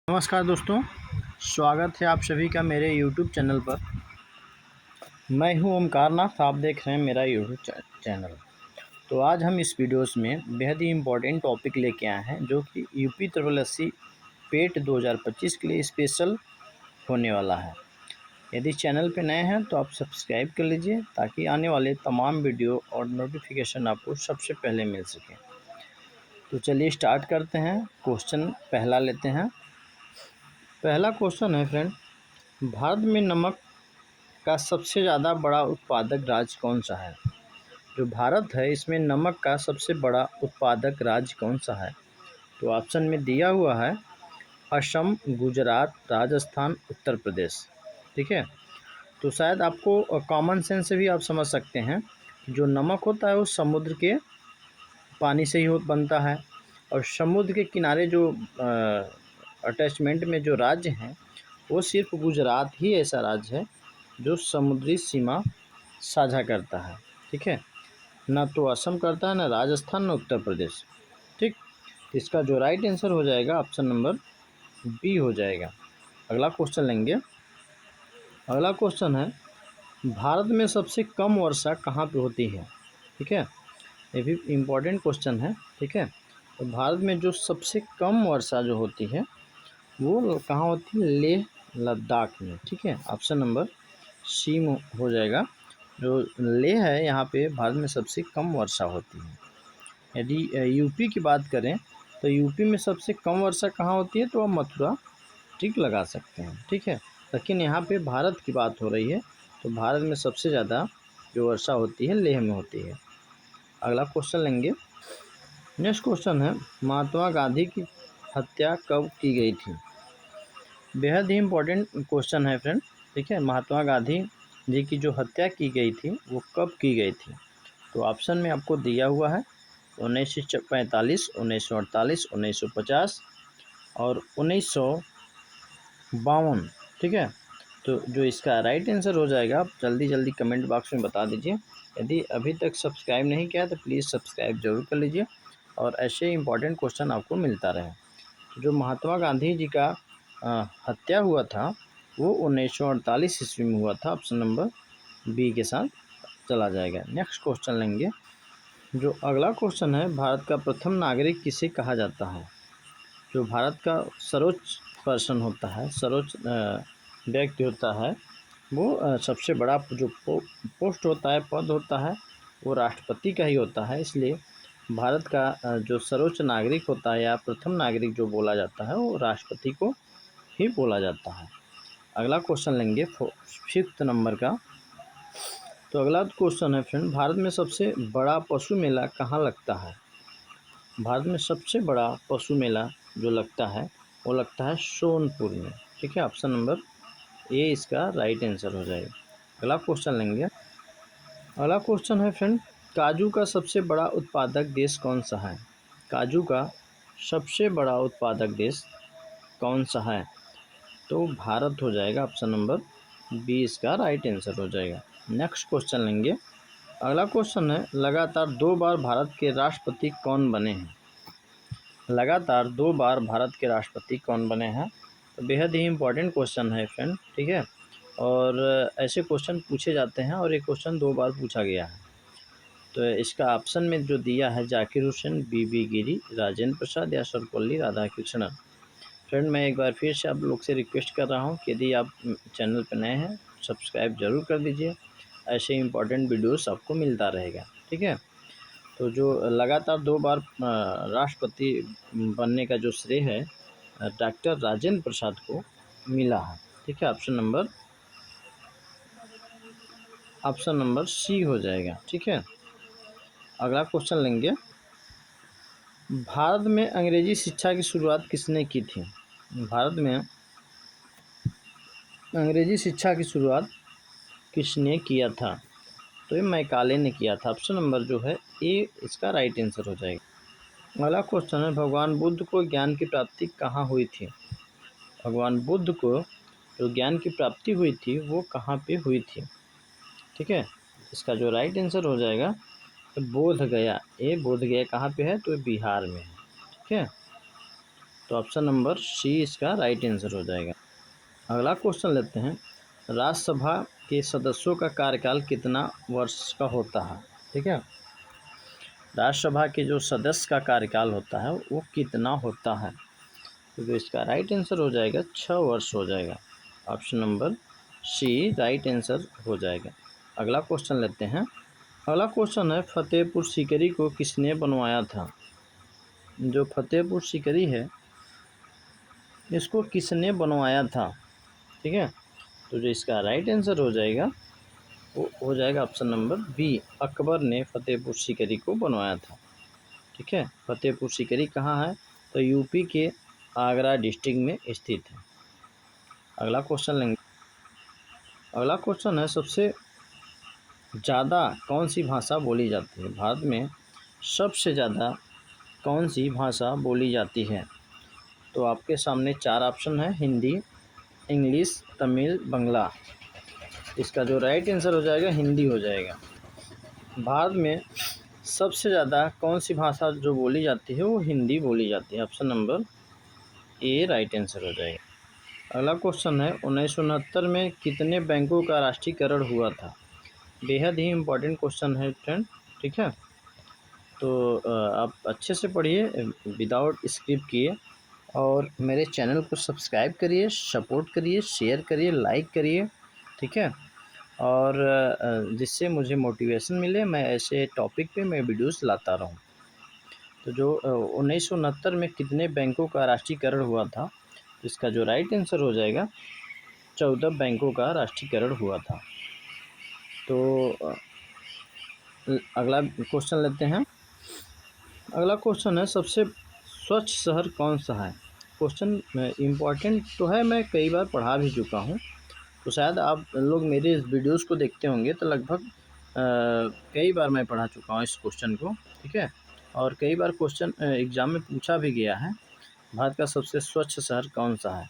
नमस्कार दोस्तों, स्वागत है आप सभी का मेरे YouTube चैनल पर। मैं हूं ओमकार नाथ, आप देख रहे हैं मेरा YouTube चैनल। तो आज हम इस वीडियोस में बेहद ही इम्पोर्टेंट टॉपिक लेके आए हैं जो कि यूपी ट्रिपल एससी पेट 2025 के लिए स्पेशल होने वाला है। यदि चैनल पे नए हैं तो आप सब्सक्राइब कर लीजिए ताकि आने वाले तमाम वीडियो और नोटिफिकेशन आपको सबसे पहले मिल सके। तो चलिए स्टार्ट करते हैं। क्वेश्चन पहला लेते हैं। पहला क्वेश्चन है फ्रेंड, भारत में नमक का सबसे ज़्यादा बड़ा उत्पादक राज्य कौन सा है? जो भारत है इसमें नमक का सबसे बड़ा उत्पादक राज्य कौन सा है? तो ऑप्शन में दिया हुआ है असम, गुजरात, राजस्थान, उत्तर प्रदेश। ठीक है, तो शायद आपको कॉमन सेंस से भी आप समझ सकते हैं जो नमक होता है वो समुद्र के पानी से ही बनता है और समुद्र के किनारे जो अटैचमेंट में जो राज्य हैं वो सिर्फ गुजरात ही ऐसा राज्य है जो समुद्री सीमा साझा करता है। ठीक है, ना तो असम करता है, ना राजस्थान, ना उत्तर प्रदेश। ठीक, तो इसका जो राइट आंसर हो जाएगा ऑप्शन नंबर बी हो जाएगा। अगला क्वेश्चन लेंगे। अगला क्वेश्चन है, भारत में सबसे कम वर्षा कहाँ पे होती है? ठीक है, ये भी इम्पोर्टेंट क्वेश्चन है। ठीक है, तो भारत में जो सबसे कम वर्षा जो होती है वो कहाँ होती है? लेह लद्दाख में। ठीक है, ऑप्शन नंबर सी हो जाएगा। जो लेह है यहाँ पे भारत में सबसे कम वर्षा होती है। यदि यूपी की बात करें तो यूपी में सबसे कम वर्षा कहाँ होती है? तो आप मथुरा ठीक लगा सकते हैं। ठीक है, लेकिन यहाँ पे भारत की बात हो रही है तो भारत में सबसे ज़्यादा जो वर्षा होती है लेह में होती है। अगला क्वेश्चन लेंगे। नेक्स्ट क्वेश्चन है, महात्मा गांधी की हत्या कब की गई थी? बेहद ही इम्पोर्टेंट क्वेश्चन है फ्रेंड। ठीक है, महात्मा गांधी जी की जो हत्या की गई थी वो कब की गई थी? तो ऑप्शन में आपको दिया हुआ है 1945, 1948, 1950 और 1952। ठीक है, तो जो इसका राइट आंसर हो जाएगा आप जल्दी जल्दी कमेंट बॉक्स में बता दीजिए। यदि अभी तक सब्सक्राइब नहीं किया तो प्लीज़ सब्सक्राइब जरूर कर लीजिए और ऐसे इंपॉर्टेंट क्वेश्चन आपको मिलता रहे। तो जो महात्मा गांधी जी का हत्या हुआ था वो 1948 ईस्वी में हुआ था। ऑप्शन नंबर बी के साथ चला जाएगा। नेक्स्ट क्वेश्चन लेंगे। जो अगला क्वेश्चन है, भारत का प्रथम नागरिक किसे कहा जाता है? जो भारत का सर्वोच्च पर्सन होता है, सर्वोच्च व्यक्ति होता है, वो सबसे बड़ा जो पोस्ट होता है, पद होता है, वो राष्ट्रपति का ही होता है। इसलिए भारत का जो सर्वोच्च नागरिक होता है या प्रथम नागरिक जो बोला जाता है वो राष्ट्रपति को ही बोला जाता है। अगला क्वेश्चन लेंगे 5th नंबर का। तो अगला क्वेश्चन है फ्रेंड, भारत में सबसे बड़ा पशु मेला कहाँ लगता है? भारत में सबसे बड़ा पशु मेला जो लगता है वो लगता है सोनपुर में। ठीक है, ऑप्शन नंबर ए इसका राइट आंसर हो जाएगा। अगला क्वेश्चन लेंगे। अगला क्वेश्चन है फ्रेंड, काजू का सबसे बड़ा उत्पादक देश कौन सा है? काजू का सबसे बड़ा उत्पादक देश कौन सा है? तो भारत हो जाएगा। ऑप्शन नंबर बी इसका राइट आंसर हो जाएगा। नेक्स्ट क्वेश्चन लेंगे। अगला क्वेश्चन है, लगातार 2 बार भारत के राष्ट्रपति कौन बने हैं? लगातार 2 बार भारत के राष्ट्रपति कौन बने हैं? तो बेहद ही इम्पोर्टेंट क्वेश्चन है फ्रेंड। ठीक है, और ऐसे क्वेश्चन पूछे जाते हैं और ये क्वेश्चन 2 बार पूछा गया है। तो इसका ऑप्शन में जो दिया है जाकिर हुसैन, बीबी गिरी, राजेंद्र प्रसाद या सर्वपल्ली राधाकृष्णन। फ्रेंड मैं एक बार फिर से आप लोग से रिक्वेस्ट कर रहा हूँ कि यदि आप चैनल पर नए हैं सब्सक्राइब जरूर कर दीजिए, ऐसे इंपॉर्टेंट वीडियोस आपको मिलता रहेगा। ठीक है, तो जो लगातार 2 बार राष्ट्रपति बनने का जो श्रेय है डॉक्टर राजेंद्र प्रसाद को मिला है। ठीक है, ऑप्शन नंबर सी हो जाएगा। ठीक है, अगला क्वेश्चन लेंगे। भारत में अंग्रेजी शिक्षा की शुरुआत किसने की थी? भारत में अंग्रेजी शिक्षा की शुरुआत किसने किया था? तो ये मैकाले ने किया था। ऑप्शन नंबर जो है ए इसका राइट आंसर हो जाएगा। अगला क्वेश्चन है, भगवान बुद्ध को ज्ञान की प्राप्ति कहाँ हुई थी? भगवान बुद्ध को जो ज्ञान की प्राप्ति हुई थी वो कहाँ पे हुई थी? ठीक है, इसका जो राइट आंसर हो जाएगा बोध गया। ये बोध गया कहाँ पे है? तो बिहार में है। ठीक है, तो ऑप्शन नंबर सी इसका राइट आंसर हो जाएगा। अगला क्वेश्चन लेते हैं, राज्यसभा के सदस्यों का कार्यकाल कितना वर्ष का होता है? ठीक है, राज्यसभा के जो सदस्य का कार्यकाल होता है वो कितना होता है? तो इसका राइट आंसर हो जाएगा 6 वर्ष हो जाएगा। Option number C right answer हो जाएगा। अगला क्वेश्चन लेते हैं। अगला क्वेश्चन है, फतेहपुर सीकरी को किसने बनवाया था? जो फतेहपुर सीकरी है इसको किसने बनवाया था? ठीक है, तो जो इसका राइट आंसर हो जाएगा वो हो जाएगा ऑप्शन नंबर बी, अकबर ने फतेहपुर सीकरी को बनवाया था। ठीक है, फतेहपुर सीकरी कहाँ है? तो यूपी के आगरा डिस्ट्रिक्ट में स्थित है। अगला क्वेश्चन लेंगे। अगला क्वेश्चन है, सबसे ज़्यादा कौन सी भाषा बोली जाती है? भारत में सबसे ज़्यादा कौन सी भाषा बोली जाती है? तो आपके सामने 4 ऑप्शन है, हिंदी, इंग्लिश, तमिल, बांग्ला। इसका जो राइट आंसर हो जाएगा हिंदी हो जाएगा। भारत में सबसे ज़्यादा कौन सी भाषा जो बोली जाती है वो हिंदी बोली जाती है। Option number A right answer हो जाएगा। अगला क्वेश्चन है, 1969 में कितने बैंकों का राष्ट्रीयकरण हुआ था? बेहद ही इम्पोर्टेंट क्वेश्चन है फ्रेंड। ठीक है, तो आप अच्छे से पढ़िए विदाउट स्किप किए, और मेरे चैनल को सब्सक्राइब करिए, सपोर्ट करिए, शेयर करिए, लाइक करिए। ठीक है, और जिससे मुझे मोटिवेशन मिले, मैं ऐसे टॉपिक पे मैं वीडियोस लाता रहूं। तो जो 1969 में कितने बैंकों का राष्ट्रीयकरण हुआ था? इसका जो राइट आंसर हो जाएगा 14 बैंकों का राष्ट्रीयकरण हुआ था। तो अगला क्वेश्चन लेते हैं। अगला क्वेश्चन है, सबसे स्वच्छ शहर कौन सा है? क्वेश्चन इम्पॉर्टेंट तो है, मैं कई बार पढ़ा भी चुका हूँ, तो शायद आप लोग मेरे इस वीडियोस को देखते होंगे, तो लगभग कई बार मैं पढ़ा चुका हूँ इस क्वेश्चन को। ठीक है, और कई बार क्वेश्चन एग्ज़ाम में पूछा भी गया है, भारत का सबसे स्वच्छ शहर कौन सा है?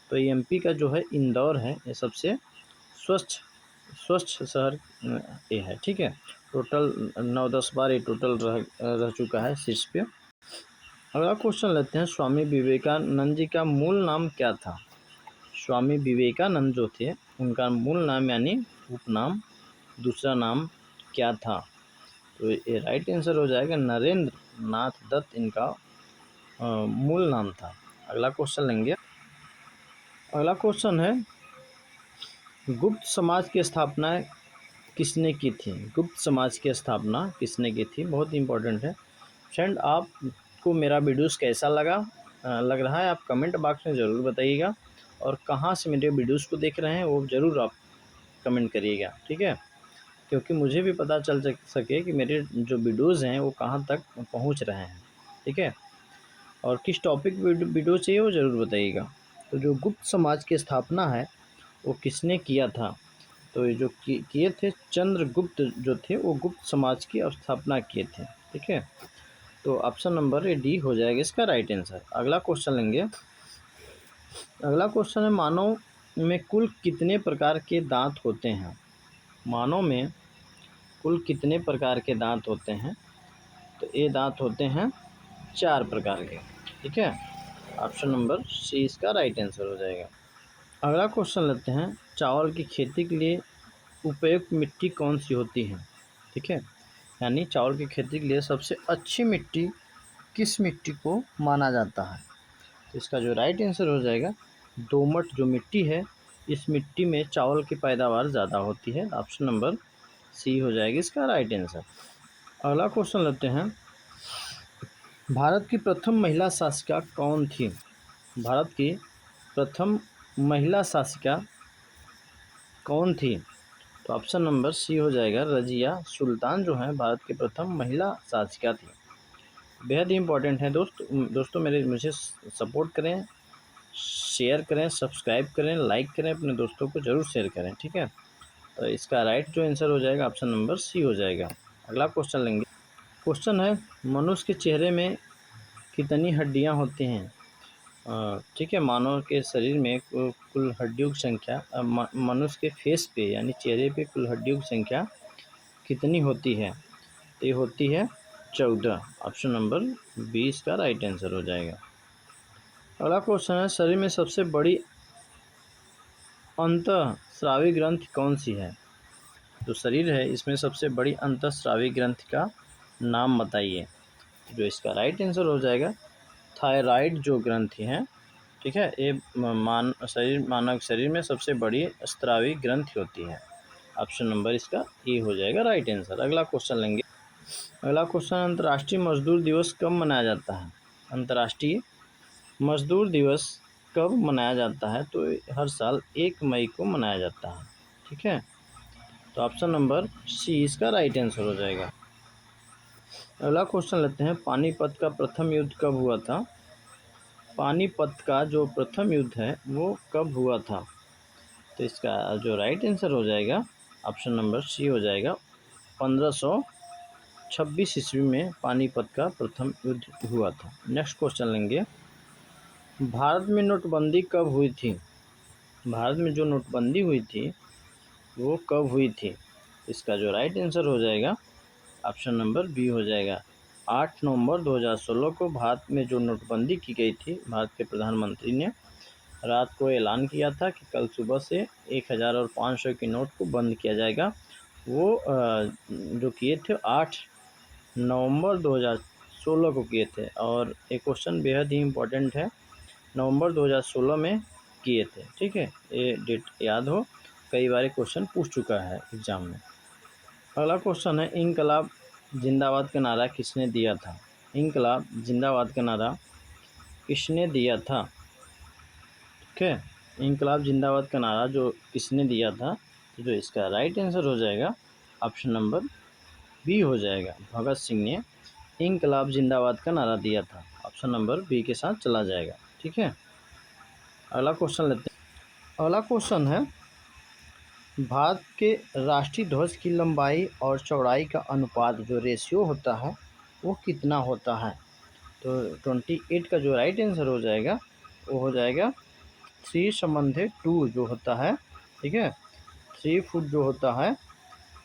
तो एमपी का जो है इंदौर है, ये सबसे स्वच्छ स्वच्छ शहर ये है। ठीक है, टोटल 9-10 बार ये टोटल रह चुका है शीर्ष पे। अगला क्वेश्चन लेते हैं, स्वामी विवेकानंद जी का मूल नाम क्या था? स्वामी विवेकानंद जो थे उनका मूल नाम यानी उपनाम, दूसरा नाम क्या था? तो ये राइट आंसर हो जाएगा नरेंद्र नाथ दत्त इनका मूल नाम था। अगला क्वेश्चन लेंगे। अगला क्वेश्चन है, गुप्त समाज की स्थापना किसने की थी? गुप्त समाज की स्थापना किसने की थी? बहुत इंपॉर्टेंट है फ्रेंड। आपको मेरा वीडियोस कैसा लग रहा है आप कमेंट बॉक्स में ज़रूर बताइएगा, और कहाँ से मेरे वीडियोस को देख रहे हैं वो ज़रूर आप कमेंट करिएगा। ठीक है, क्योंकि मुझे भी पता चल सके कि मेरे जो वीडियोस हैं वो कहाँ तक पहुँच रहे हैं। ठीक है, और किस टॉपिक वीडियो चाहिए वो ज़रूर बताइएगा। तो जो गुप्त समाज की स्थापना है वो किसने किया था? तो ये जो किए थे चंद्रगुप्त जो थे वो गुप्त समाज की स्थापना किए थे। ठीक है, तो ऑप्शन नंबर ए डी हो जाएगा इसका राइट आंसर। अगला क्वेश्चन लेंगे। अगला क्वेश्चन है, मानव में कुल कितने प्रकार के दांत होते हैं? मानव में कुल कितने प्रकार के दांत होते हैं? तो ये दांत होते हैं 4 प्रकार के। ठीक है, ऑप्शन नंबर सी इसका राइट आंसर हो जाएगा। अगला क्वेश्चन लेते हैं, चावल की खेती के लिए उपयुक्त मिट्टी कौन सी होती है? ठीक है, यानी चावल की खेती के लिए सबसे अच्छी मिट्टी किस मिट्टी को माना जाता है? तो इसका जो राइट आंसर हो जाएगा दोमट जो मिट्टी है, इस मिट्टी में चावल की पैदावार ज़्यादा होती है। ऑप्शन नंबर सी हो जाएगी इसका राइट आंसर। अगला क्वेश्चन लेते हैं, भारत की प्रथम महिला शासिका कौन थी? भारत की प्रथम महिला शासिका कौन थी? तो ऑप्शन नंबर सी हो जाएगा रजिया सुल्तान जो है भारत की प्रथम महिला शासिका थी। बेहद ही इम्पोर्टेंट है दोस्तों मुझे सपोर्ट करें, शेयर करें, सब्सक्राइब करें, लाइक करें, अपने दोस्तों को ज़रूर शेयर करें। ठीक है, तो इसका राइट जो आंसर हो जाएगा ऑप्शन नंबर सी हो जाएगा। अगला क्वेश्चन लेंगे। क्वेश्चन है, मनुष्य के चेहरे में कितनी हड्डियां होती हैं? ठीक है, मानव के शरीर में कुल हड्डियों की संख्या मनुष्य के फेस पे यानी चेहरे पे कुल हड्डियों की संख्या कितनी होती है? तो ये होती है 14। ऑप्शन नंबर 20 का राइट आंसर हो जाएगा। अगला क्वेश्चन है, शरीर में सबसे बड़ी अंतःस्रावी ग्रंथि कौन सी है? जो शरीर है इसमें सबसे बड़ी अंतःस्रावी ग्रंथि का नाम बताइए। जो इसका राइट आंसर हो जाएगा थायराइड जो ग्रंथि है, ठीक है, ये मानव शरीर में सबसे बड़ी स्रावी ग्रंथि होती है। ऑप्शन नंबर इसका ए हो जाएगा राइट आंसर। अगला क्वेश्चन लेंगे। अगला क्वेश्चन, अंतर्राष्ट्रीय मजदूर दिवस कब मनाया जाता है? अंतर्राष्ट्रीय मजदूर दिवस कब मनाया जाता है? तो हर साल 1 मई को मनाया जाता है, ठीक है। तो ऑप्शन नंबर सी इसका राइट आंसर हो जाएगा। अगला क्वेश्चन लेते हैं, पानीपत का प्रथम युद्ध कब हुआ था? पानीपत का जो प्रथम युद्ध है वो कब हुआ था? तो इसका जो राइट आंसर हो जाएगा ऑप्शन नंबर सी हो जाएगा 1526 ईस्वी में पानीपत का प्रथम युद्ध हुआ था। नेक्स्ट क्वेश्चन लेंगे, भारत में नोटबंदी कब हुई थी? भारत में जो नोटबंदी हुई थी वो कब हुई थी? इसका जो राइट आंसर हो जाएगा ऑप्शन नंबर बी हो जाएगा 8 नवंबर 2016 को भारत में जो नोटबंदी की गई थी, भारत के प्रधानमंत्री ने रात को ऐलान किया था कि कल सुबह से 1000 और 500 के नोट को बंद किया जाएगा। वो जो किए थे 8 नवंबर 2016 को किए थे। और एक क्वेश्चन बेहद ही इम्पोर्टेंट है, नवंबर 2016 में किए थे, ठीक है, ये डेट याद हो, कई बार क्वेश्चन पूछ चुका है एग्जाम में। अगला क्वेश्चन है, इनकलाब जिंदाबाद का नारा किसने दिया था? इनकलाब जिंदाबाद का नारा किसने दिया था? ठीक है, इनकलाब जिंदाबाद का नारा जो किसने दिया था? तो जो इसका राइट आंसर हो जाएगा ऑप्शन नंबर बी हो जाएगा, भगत सिंह ने इनकलाब जिंदाबाद का नारा दिया था। ऑप्शन नंबर बी के साथ चला जाएगा, ठीक है। अगला क्वेश्चन लेते हैं। अगला क्वेश्चन है, भारत के राष्ट्रीय ध्वज की लंबाई और चौड़ाई का अनुपात जो रेशियो होता है वो कितना होता है? तो 28 का जो राइट आंसर हो जाएगा वो हो जाएगा 3/2 जो होता है, ठीक है। 3 फुट जो होता है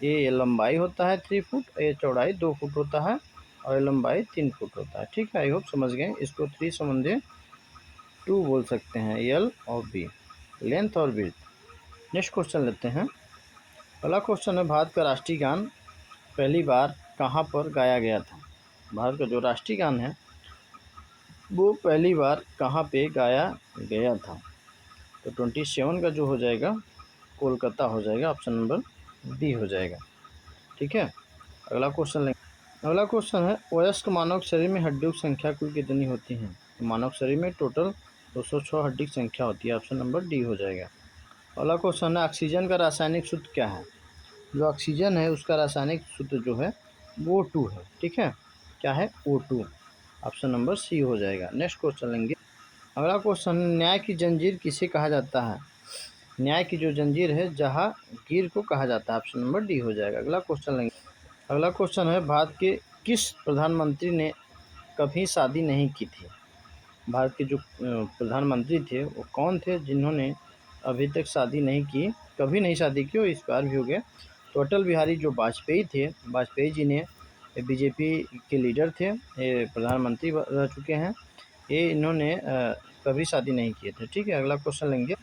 ये लंबाई होता है 3 फुट, ये चौड़ाई 2 फुट होता है और ये लंबाई 3 फुट होता है, ठीक है। आई होप समझ गए। इसको 3/2 बोल सकते हैं, एल और बी, लेंथ और विड्थ। नेक्स्ट क्वेश्चन लेते हैं। अगला क्वेश्चन है, भारत का राष्ट्रीय गान पहली बार कहाँ पर गाया गया था? भारत का जो राष्ट्रीय गान है वो पहली बार कहाँ पे गाया गया था? तो 27 का जो हो जाएगा कोलकाता हो जाएगा, ऑप्शन नंबर डी हो जाएगा, ठीक है। अगला क्वेश्चन लेंगे। अगला क्वेश्चन है, वयस्क मानव शरीर में हड्डियों की संख्या कुल कितनी होती है? तो मानव शरीर में टोटल 206 हड्डी की संख्या होती है, ऑप्शन नंबर डी हो जाएगा। अगला क्वेश्चन है, ऑक्सीजन का रासायनिक सूत्र क्या है? जो ऑक्सीजन है उसका रासायनिक सूत्र जो है वो O2 है, ठीक है। क्या है? O2, ऑप्शन नंबर सी हो जाएगा। नेक्स्ट क्वेश्चन लेंगे। अगला क्वेश्चन, न्याय की जंजीर किसे कहा जाता है? न्याय की जो जंजीर है जहांगीर को कहा जाता है, ऑप्शन नंबर डी हो जाएगा। अगला क्वेश्चन लेंगे। अगला क्वेश्चन है, भारत के किस प्रधानमंत्री ने कभी शादी नहीं की थी? भारत के जो प्रधानमंत्री थे वो कौन थे जिन्होंने अभी तक शादी नहीं की, कभी नहीं शादी की और इस बार भी हो गया? तो अटल बिहारी जो वाजपेयी थे, वाजपेयी जी ने बीजेपी के लीडर थे, ये प्रधानमंत्री रह चुके हैं, ये इन्होंने कभी शादी नहीं किए थे, ठीक है। अगला क्वेश्चन लेंगे।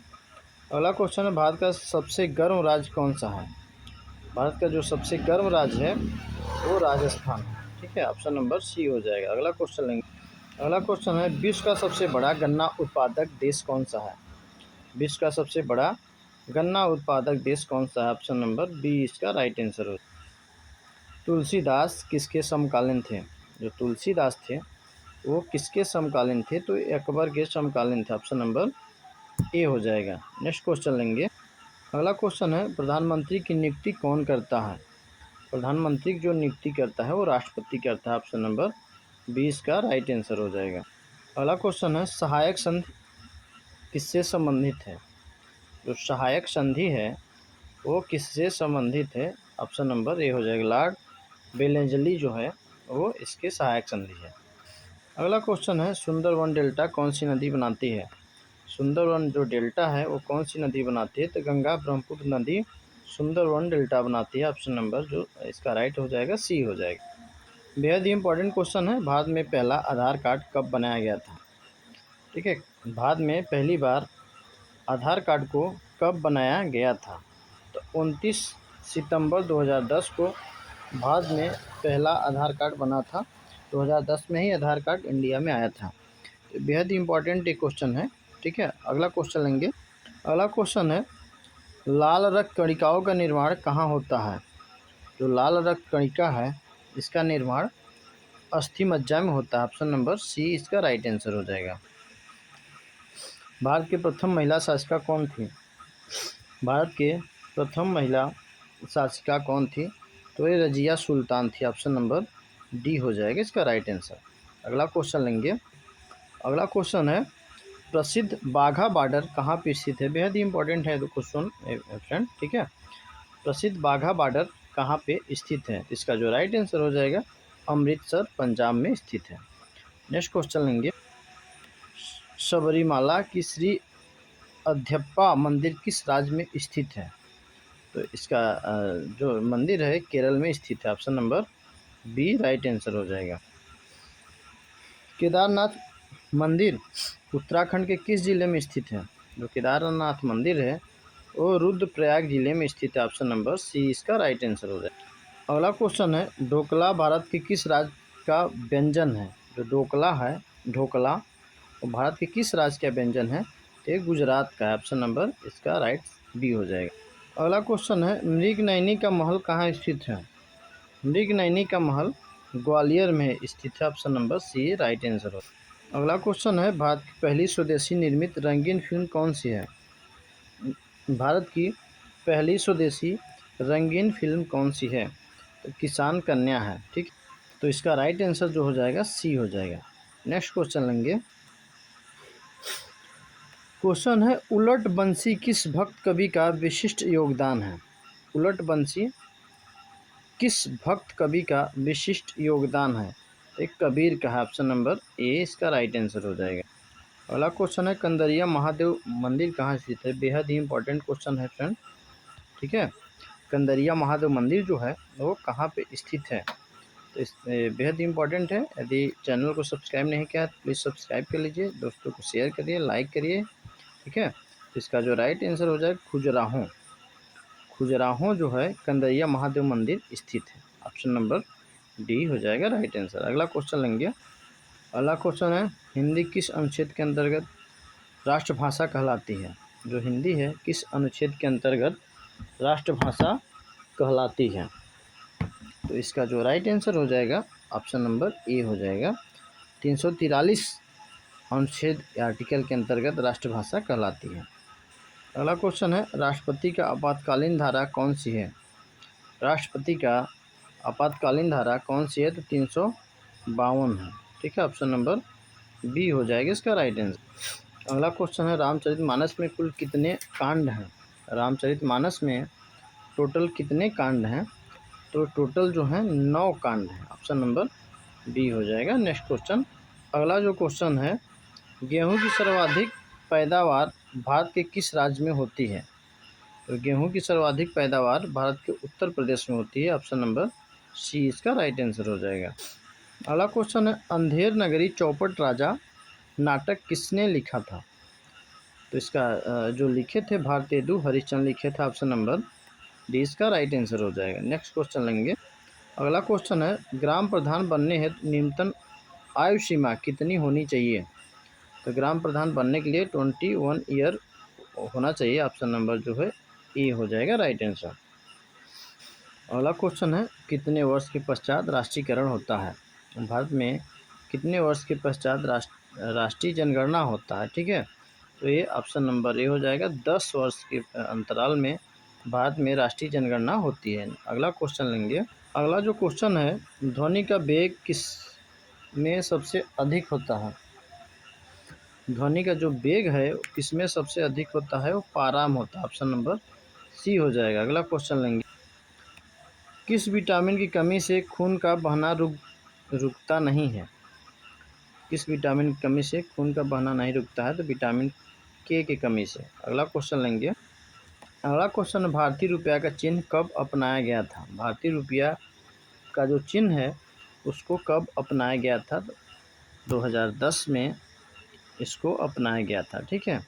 अगला क्वेश्चन है, भारत का सबसे गर्म राज्य कौन सा है? भारत का जो सबसे गर्म राज्य है वो राजस्थान है, ठीक है, ऑप्शन नंबर सी हो जाएगा। अगला क्वेश्चन लेंगे। अगला क्वेश्चन है, विश्व का सबसे बड़ा गन्ना उत्पादक देश कौन सा है? विश्व का सबसे बड़ा गन्ना उत्पादक देश कौन सा है? ऑप्शन नंबर बी इसका राइट आंसर हो। तुलसीदास किसके समकालीन थे? जो तुलसीदास थे वो किसके समकालीन थे? तो अकबर के समकालीन थे, ऑप्शन नंबर ए हो जाएगा। नेक्स्ट क्वेश्चन लेंगे। अगला क्वेश्चन है, प्रधानमंत्री की नियुक्ति कौन करता है? प्रधानमंत्री की जो नियुक्ति करता है वो राष्ट्रपति करता है, ऑप्शन नंबर 20 का राइट आंसर हो जाएगा। अगला क्वेश्चन है, सहायक संधि किससे संबंधित है? जो सहायक संधि है वो किससे संबंधित है? ऑप्शन नंबर ए हो जाएगा, लॉर्ड बेलेंजली जो है वो इसके सहायक संधि है। अगला क्वेश्चन है, सुंदरवन डेल्टा कौन सी नदी बनाती है? सुंदरवन जो डेल्टा है वो कौन सी नदी बनाती है? तो गंगा ब्रह्मपुत्र नदी सुंदरवन डेल्टा बनाती है, ऑप्शन नंबर जो इसका राइट हो जाएगा सी हो जाएगा। बेहद ही इंपॉर्टेंट क्वेश्चन है, भारत में पहला आधार कार्ड कब बनाया गया था? ठीक है, भारत में पहली बार आधार कार्ड को कब बनाया गया था? तो 29 सितंबर 2010 को भारत में पहला आधार कार्ड बना था। 2010 में ही आधार कार्ड इंडिया में आया था। तो बेहद ही इम्पोर्टेंट एक क्वेश्चन है। ठीक है, अगला क्वेश्चन लेंगे। अगला क्वेश्चन है, लाल रक्त कणिकाओं का निर्माण कहाँ होता है? जो लाल रक्त कणिका है इसका निर्माण अस्थि मज्जा में होता है। ऑप्शन नंबर सी इसका राइट आंसर हो जाएगा। भारत की प्रथम महिला शासिका कौन थी? भारत के प्रथम महिला शासिका कौन थी? तो ये रजिया सुल्तान थी। ऑप्शन नंबर डी हो जाएगा इसका राइट आंसर। अगला क्वेश्चन लेंगे। अगला क्वेश्चन है, प्रसिद्ध बाघा बॉर्डर कहाँ पे स्थित है? बेहद ही इंपॉर्टेंट है क्वेश्चन फ्रेंड। ठीक है, प्रसिद्ध बाघा बॉर्डर कहाँ पे स्थित है? इसका जो राइट आंसर हो जाएगा अमृतसर पंजाब में स्थित है। नेक्स्ट क्वेश्चन लेंगे। सबरीमाला की श्री अध्यप्पा मंदिर किस राज्य में स्थित है? तो इसका जो मंदिर है केरल में स्थित है। Option number B right answer हो जाएगा। केदारनाथ मंदिर उत्तराखंड के किस जिले में स्थित है? जो केदारनाथ मंदिर है वो रुद्रप्रयाग जिले में स्थित है। ऑप्शन नंबर सी इसका राइट आंसर हो जाएगा। अगला क्वेश्चन है, ढोकला भारत के किस राज्य का व्यंजन है? जो ढोकला है, ढोकला वो भारत के किस राज्य का व्यंजन है? तो ये गुजरात का है। ऑप्शन नंबर इसका राइट बी हो जाएगा। अगला क्वेश्चन है, मृगनयनी का महल कहाँ स्थित है? मृगनयनी का महल ग्वालियर में स्थित है। Option number C right answer हो। अगला क्वेश्चन है, भारत की पहली स्वदेशी निर्मित रंगीन फिल्म कौन सी है? भारत की पहली स्वदेशी रंगीन फिल्म कौन सी है? तो किसान कन्या है। ठीक, तो इसका राइट आंसर जो हो जाएगा सी हो जाएगा। नेक्स्ट क्वेश्चन लेंगे। क्वेश्चन है, उलट बंसी किस भक्त कवि का विशिष्ट योगदान है? उलट बंसी किस भक्त कवि का विशिष्ट योगदान है? एक कबीर का है। ऑप्शन नंबर ए इसका राइट आंसर हो जाएगा। अगला क्वेश्चन है, कंदरिया महादेव मंदिर कहाँ स्थित है? बेहद ही इंपॉर्टेंट क्वेश्चन है फ्रेंड। ठीक है, कंदरिया महादेव मंदिर जो है वो कहाँ पे स्थित है? तो इस बेहद ही इंपॉर्टेंट है। यदि चैनल को सब्सक्राइब नहीं किया तो प्लीज़ सब्सक्राइब कर लीजिए, दोस्तों को शेयर करिए, लाइक करिए। ठीक है, तो इसका जो राइट आंसर हो जाएगा खुजराहों। खुजराहों जो है कंदरिया महादेव मंदिर स्थित है। ऑप्शन नंबर डी हो जाएगा राइट आंसर। अगला क्वेश्चन लेंगे। अगला क्वेश्चन है, हिंदी किस अनुच्छेद के अंतर्गत राष्ट्रभाषा कहलाती है? जो हिंदी है किस अनुच्छेद के अंतर्गत राष्ट्रभाषा कहलाती है? तो इसका जो राइट आंसर हो जाएगा ऑप्शन नंबर ए हो जाएगा। 343 अनुच्छेद आर्टिकल के अंतर्गत राष्ट्रभाषा कहलाती है। अगला क्वेश्चन है, राष्ट्रपति का आपातकालीन धारा कौन सी है? राष्ट्रपति का आपातकालीन धारा कौन सी है? तो 352 है। ठीक है, ऑप्शन नंबर बी हो जाएगा इसका राइट आंसर। अगला क्वेश्चन है, रामचरितमानस में कुल कितने कांड हैं? रामचरितमानस में टोटल कितने कांड हैं? तो टोटल जो है 9 कांड हैं। ऑप्शन नंबर बी हो जाएगा। Next question. अगला जो क्वेश्चन है, गेहूं की सर्वाधिक पैदावार भारत के किस राज्य में होती है? तो गेहूं की सर्वाधिक पैदावार भारत के उत्तर प्रदेश में होती है। ऑप्शन नंबर सी इसका राइट आंसर हो जाएगा। अगला क्वेश्चन है, अंधेर नगरी चौपट राजा नाटक किसने लिखा था? तो इसका जो लिखे थे भारतेदु हरिश्चंद्र लिखे थे। ऑप्शन नंबर डी इसका राइट आंसर हो जाएगा। नेक्स्ट क्वेश्चन लेंगे। अगला क्वेश्चन है, ग्राम प्रधान बनने हेतु न्यूनतम आयु सीमा कितनी होनी चाहिए? तो ग्राम प्रधान बनने के लिए 21 ईयर होना चाहिए। ऑप्शन नंबर जो है ए हो जाएगा राइट आंसर। अगला क्वेश्चन है, कितने वर्ष के पश्चात राष्ट्रीयकरण होता है? भारत में कितने वर्ष के पश्चात राष्ट्रीय जनगणना होता है? ठीक है, तो ये ऑप्शन नंबर ए हो जाएगा। 10 वर्ष के अंतराल में भारत में राष्ट्रीय जनगणना होती है। अगला क्वेश्चन लेंगे। अगला जो क्वेश्चन है, ध्वनि का वेग किस में सबसे अधिक होता है? ध्वनि का जो वेग है किसमें सबसे अधिक होता है? वो पारा में होता है। ऑप्शन नंबर सी हो जाएगा। अगला क्वेश्चन लेंगे। किस विटामिन की कमी से खून का बहना रुकता नहीं है? किस विटामिन की कमी से खून का बहना नहीं रुकता है? तो विटामिन के की कमी से। अगला क्वेश्चन लेंगे। अगला क्वेश्चन, भारतीय रुपया का चिन्ह कब अपनाया गया था? भारतीय रुपया का जो चिन्ह है उसको कब अपनाया गया था? 2010 में इसको अपनाया गया था। ठीक है,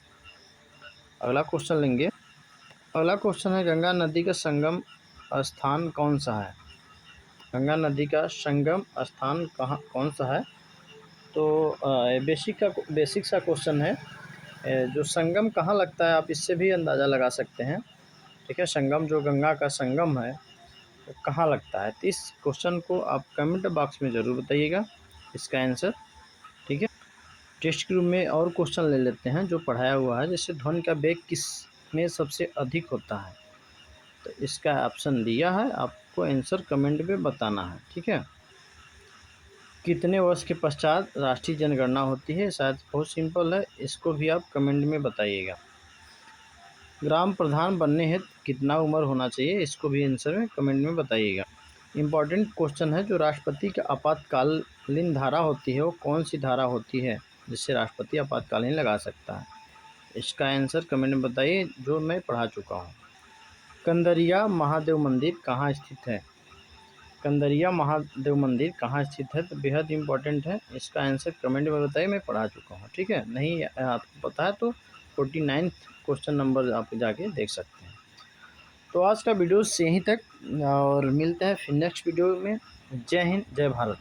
अगला क्वेश्चन लेंगे। अगला क्वेश्चन है, गंगा नदी का संगम स्थान कौन सा है? गंगा नदी का संगम स्थान कहाँ कौन सा है? तो बेसिक सा क्वेश्चन है। जो संगम कहाँ लगता है, आप इससे भी अंदाज़ा लगा सकते हैं। ठीक है, संगम जो गंगा का संगम है वो कहाँ लगता है? तो इस क्वेश्चन को आप कमेंट बॉक्स में ज़रूर बताइएगा इसका आंसर। ठीक है, टेस्ट के रूप में और क्वेश्चन ले लेते हैं जो पढ़ाया हुआ है। जैसे ध्वनि का वेग किस में सबसे अधिक होता है? तो इसका ऑप्शन दिया है, आपको आंसर कमेंट में बताना है। ठीक है, कितने वर्ष के पश्चात राष्ट्रीय जनगणना होती है? शायद बहुत सिंपल है, इसको भी आप कमेंट में बताइएगा। ग्राम प्रधान बनने हेतु कितना उम्र होना चाहिए? इसको भी आंसर में कमेंट में बताइएगा। इम्पॉर्टेंट क्वेश्चन है, जो राष्ट्रपति की आपातकालीन धारा होती है वो कौन सी धारा होती है जिससे राष्ट्रपति आपातकालीन लगा सकता है? इसका आंसर कमेंट में बताइए, जो मैं पढ़ा चुका हूँ। कंदरिया महादेव मंदिर कहाँ स्थित है? कंदरिया महादेव मंदिर कहाँ स्थित है? तो बेहद इंपॉर्टेंट है, इसका आंसर कमेंट में बताइए, मैं पढ़ा चुका हूँ। ठीक है, नहीं आपको पता है तो 49 क्वेश्चन नंबर आप जाके देख सकते हैं। तो आज का वीडियो यहीं तक, और मिलते हैं फिर नेक्स्ट वीडियो में। जय हिंद, जय भारत।